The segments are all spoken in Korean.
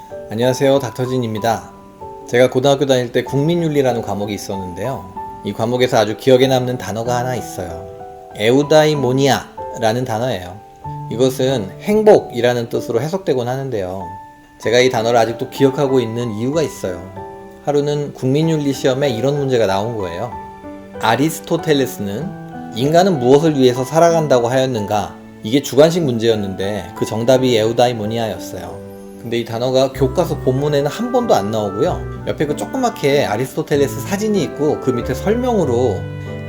안녕하세요, 닥터진입니다. 제가 고등학교 다닐 때 국민윤리라는 과목이 있었는데요. 이 과목에서 아주 기억에 남는 단어가 하나 있어요. 에우다이모니아 라는 단어예요. 이것은 행복이라는 뜻으로 해석되곤 하는데요. 제가 이 단어를 아직도 기억하고 있는 이유가 있어요. 하루는 국민윤리 시험에 이런 문제가 나온 거예요. 아리스토텔레스는 인간은 무엇을 위해서 살아간다고 하였는가? 이게 주관식 문제였는데 그 정답이 에우다이모니아였어요. 근데 이 단어가 교과서 본문에는 한 번도 안 나오고요. 옆에 그 조그맣게 아리스토텔레스 사진이 있고 그 밑에 설명으로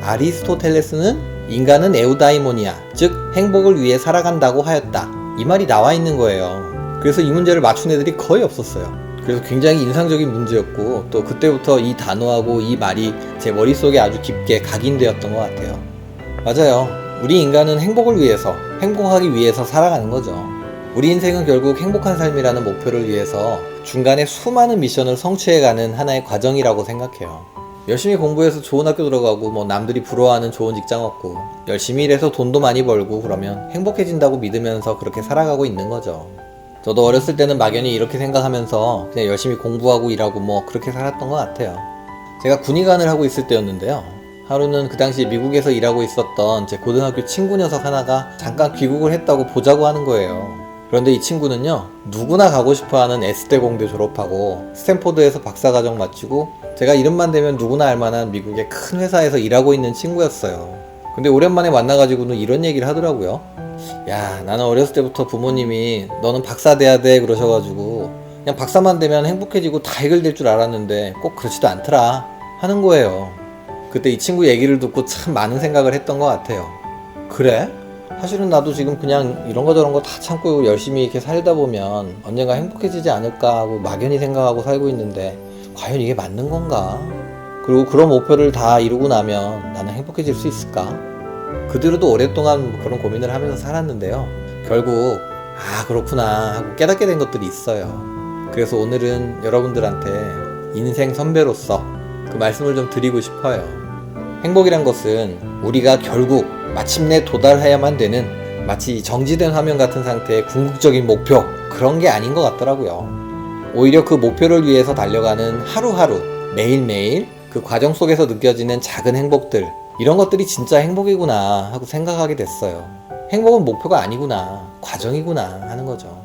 아리스토텔레스는 인간은 에우다이모니아, 즉 행복을 위해 살아간다고 하였다. 이 말이 나와 있는 거예요. 그래서 이 문제를 맞춘 애들이 거의 없었어요. 그래서 굉장히 인상적인 문제였고 또 그때부터 이 단어하고 이 말이 제 머릿속에 아주 깊게 각인되었던 것 같아요. 맞아요. 우리 인간은 행복을 위해서, 행복하기 위해서 살아가는 거죠. 우리 인생은 결국 행복한 삶이라는 목표를 위해서 중간에 수많은 미션을 성취해가는 하나의 과정이라고 생각해요. 열심히 공부해서 좋은 학교 들어가고 남들이 부러워하는 좋은 직장 얻고 열심히 일해서 돈도 많이 벌고 그러면 행복해진다고 믿으면서 그렇게 살아가고 있는 거죠. 저도 어렸을 때는 막연히 이렇게 생각하면서 그냥 열심히 공부하고 일하고 그렇게 살았던 것 같아요. 제가 군의관을 하고 있을 때였는데요. 하루는 그 당시 미국에서 일하고 있었던 제 고등학교 친구 녀석 하나가 잠깐 귀국을 했다고 보자고 하는 거예요. 그런데 이 친구는요, 누구나 가고 싶어하는 S대 공대 졸업하고 스탠포드에서 박사과정 마치고 제가 이름만 대면 누구나 알만한 미국의 큰 회사에서 일하고 있는 친구였어요. 근데 오랜만에 만나가지고는 이런 얘기를 하더라고요. 야, 나는 어렸을 때부터 부모님이 너는 박사 돼야 돼 그러셔가지고 그냥 박사만 되면 행복해지고 다 해결될 줄 알았는데 꼭 그렇지도 않더라 하는 거예요. 그때 이 친구 얘기를 듣고 참 많은 생각을 했던 것 같아요. 그래? 사실은 나도 지금 그냥 이런 거 저런 거 다 참고 열심히 이렇게 살다 보면 언젠가 행복해지지 않을까 하고 막연히 생각하고 살고 있는데 과연 이게 맞는 건가? 그리고 그런 목표를 다 이루고 나면 나는 행복해질 수 있을까? 그대로도 오랫동안 그런 고민을 하면서 살았는데요. 결국 그렇구나 하고 깨닫게 된 것들이 있어요. 그래서 오늘은 여러분들한테 인생 선배로서 그 말씀을 좀 드리고 싶어요. 행복이란 것은 우리가 결국 마침내 도달해야만 되는 마치 정지된 화면 같은 상태의 궁극적인 목표, 그런 게 아닌 것 같더라고요. 오히려 그 목표를 위해서 달려가는 하루하루, 매일매일 그 과정 속에서 느껴지는 작은 행복들, 이런 것들이 진짜 행복이구나 하고 생각하게 됐어요. 행복은 목표가 아니구나, 과정이구나 하는 거죠.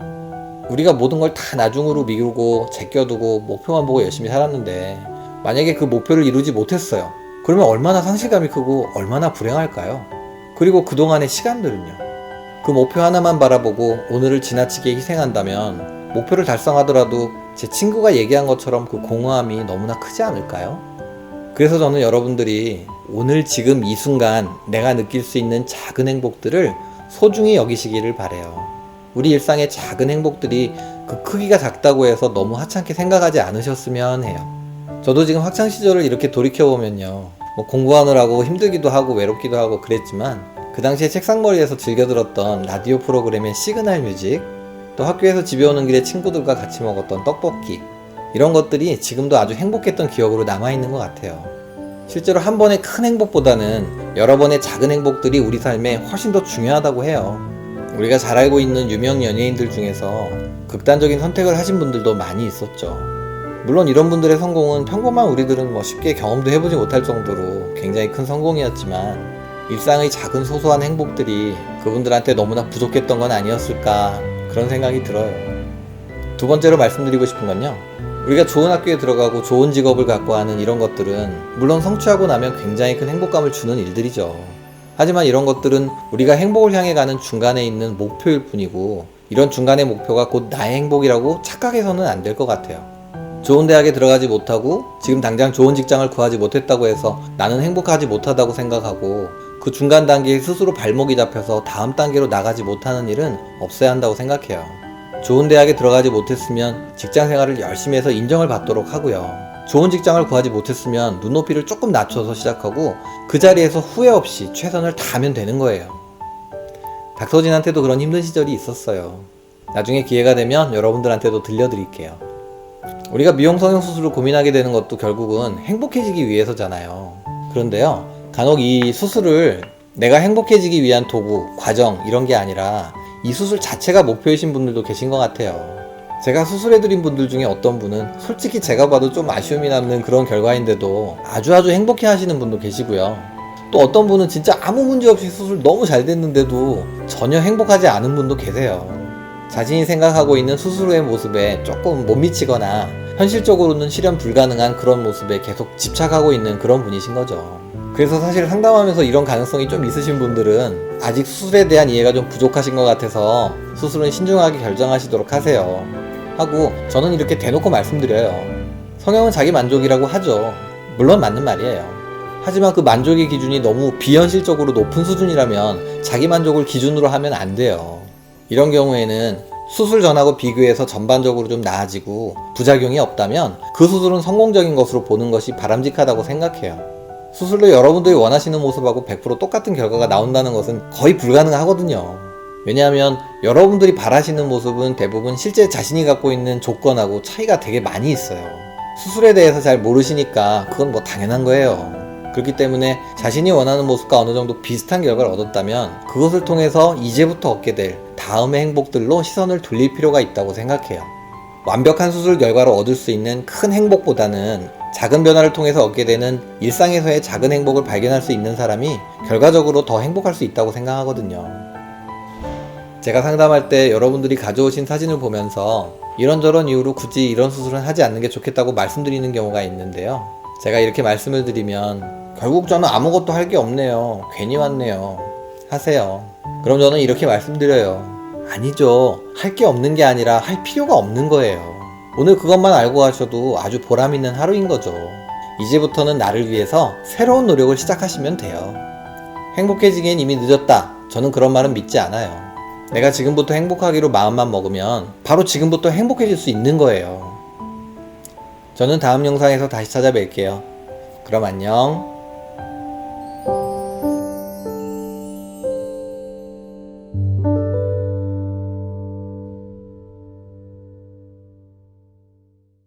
우리가 모든 걸 다 나중으로 미루고 제껴두고 목표만 보고 열심히 살았는데 만약에 그 목표를 이루지 못했어요. 그러면 얼마나 상실감이 크고 얼마나 불행할까요? 그리고 그동안의 시간들은요. 그 목표 하나만 바라보고 오늘을 지나치게 희생한다면 목표를 달성하더라도 제 친구가 얘기한 것처럼 그 공허함이 너무나 크지 않을까요? 그래서 저는 여러분들이 오늘 지금 이 순간 내가 느낄 수 있는 작은 행복들을 소중히 여기시기를 바라요. 우리 일상의 작은 행복들이 그 크기가 작다고 해서 너무 하찮게 생각하지 않으셨으면 해요. 저도 지금 학창시절을 이렇게 돌이켜보면요, 공부하느라고 힘들기도 하고 외롭기도 하고 그랬지만 그 당시에 책상머리에서 즐겨 들었던 라디오 프로그램의 시그널 뮤직, 또 학교에서 집에 오는 길에 친구들과 같이 먹었던 떡볶이, 이런 것들이 지금도 아주 행복했던 기억으로 남아있는 것 같아요. 실제로 한 번의 큰 행복보다는 여러 번의 작은 행복들이 우리 삶에 훨씬 더 중요하다고 해요. 우리가 잘 알고 있는 유명 연예인들 중에서 극단적인 선택을 하신 분들도 많이 있었죠. 물론 이런 분들의 성공은 평범한 우리들은 쉽게 경험도 해보지 못할 정도로 굉장히 큰 성공이었지만 일상의 작은 소소한 행복들이 그분들한테 너무나 부족했던 건 아니었을까, 그런 생각이 들어요. 두 번째로 말씀드리고 싶은 건요, 우리가 좋은 학교에 들어가고 좋은 직업을 갖고 하는 이런 것들은 물론 성취하고 나면 굉장히 큰 행복감을 주는 일들이죠. 하지만 이런 것들은 우리가 행복을 향해 가는 중간에 있는 목표일 뿐이고 이런 중간의 목표가 곧 나의 행복이라고 착각해서는 안 될 것 같아요. 좋은 대학에 들어가지 못하고 지금 당장 좋은 직장을 구하지 못했다고 해서 나는 행복하지 못하다고 생각하고 그 중간 단계에 스스로 발목이 잡혀서 다음 단계로 나가지 못하는 일은 없어야 한다고 생각해요. 좋은 대학에 들어가지 못했으면 직장 생활을 열심히 해서 인정을 받도록 하고요. 좋은 직장을 구하지 못했으면 눈높이를 조금 낮춰서 시작하고 그 자리에서 후회 없이 최선을 다하면 되는 거예요. 닥터진한테도 그런 힘든 시절이 있었어요. 나중에 기회가 되면 여러분들한테도 들려드릴게요. 우리가 미용 성형수술을 고민하게 되는 것도 결국은 행복해지기 위해서잖아요. 그런데요, 간혹 이 수술을 내가 행복해지기 위한 도구, 과정 이런 게 아니라 이 수술 자체가 목표이신 분들도 계신 것 같아요. 제가 수술해드린 분들 중에 어떤 분은 솔직히 제가 봐도 좀 아쉬움이 남는 그런 결과인데도 아주 행복해 하시는 분도 계시고요. 또 어떤 분은 진짜 아무 문제 없이 수술 너무 잘 됐는데도 전혀 행복하지 않은 분도 계세요. 자신이 생각하고 있는 수술 후의 모습에 조금 못 미치거나 현실적으로는 실현 불가능한 그런 모습에 계속 집착하고 있는 그런 분이신 거죠. 그래서 사실 상담하면서 이런 가능성이 좀 있으신 분들은 아직 수술에 대한 이해가 좀 부족하신 것 같아서 수술은 신중하게 결정하시도록 하세요 하고 저는 이렇게 대놓고 말씀드려요. 성형은 자기 만족이라고 하죠. 물론 맞는 말이에요. 하지만 그 만족의 기준이 너무 비현실적으로 높은 수준이라면 자기 만족을 기준으로 하면 안 돼요. 이런 경우에는 수술 전하고 비교해서 전반적으로 좀 나아지고 부작용이 없다면 그 수술은 성공적인 것으로 보는 것이 바람직하다고 생각해요. 수술로 여러분들이 원하시는 모습하고 100% 똑같은 결과가 나온다는 것은 거의 불가능하거든요. 왜냐하면 여러분들이 바라시는 모습은 대부분 실제 자신이 갖고 있는 조건하고 차이가 되게 많이 있어요. 수술에 대해서 잘 모르시니까 그건 뭐 당연한 거예요. 그렇기 때문에 자신이 원하는 모습과 어느 정도 비슷한 결과를 얻었다면 그것을 통해서 이제부터 얻게 될 다음의 행복들로 시선을 돌릴 필요가 있다고 생각해요. 완벽한 수술 결과로 얻을 수 있는 큰 행복보다는 작은 변화를 통해서 얻게 되는 일상에서의 작은 행복을 발견할 수 있는 사람이 결과적으로 더 행복할 수 있다고 생각하거든요. 제가 상담할 때 여러분들이 가져오신 사진을 보면서 이런저런 이유로 굳이 이런 수술은 하지 않는 게 좋겠다고 말씀드리는 경우가 있는데요. 제가 이렇게 말씀을 드리면 결국 저는 아무것도 할 게 없네요. 괜히 왔네요. 하세요. 그럼 저는 이렇게 말씀드려요. 아니죠. 할 게 없는 게 아니라 할 필요가 없는 거예요. 오늘 그것만 알고 가셔도 아주 보람있는 하루인 거죠. 이제부터는 나를 위해서 새로운 노력을 시작하시면 돼요. 행복해지기엔 이미 늦었다. 저는 그런 말은 믿지 않아요. 내가 지금부터 행복하기로 마음만 먹으면 바로 지금부터 행복해질 수 있는 거예요. 저는 다음 영상에서 다시 찾아뵐게요. 그럼 안녕.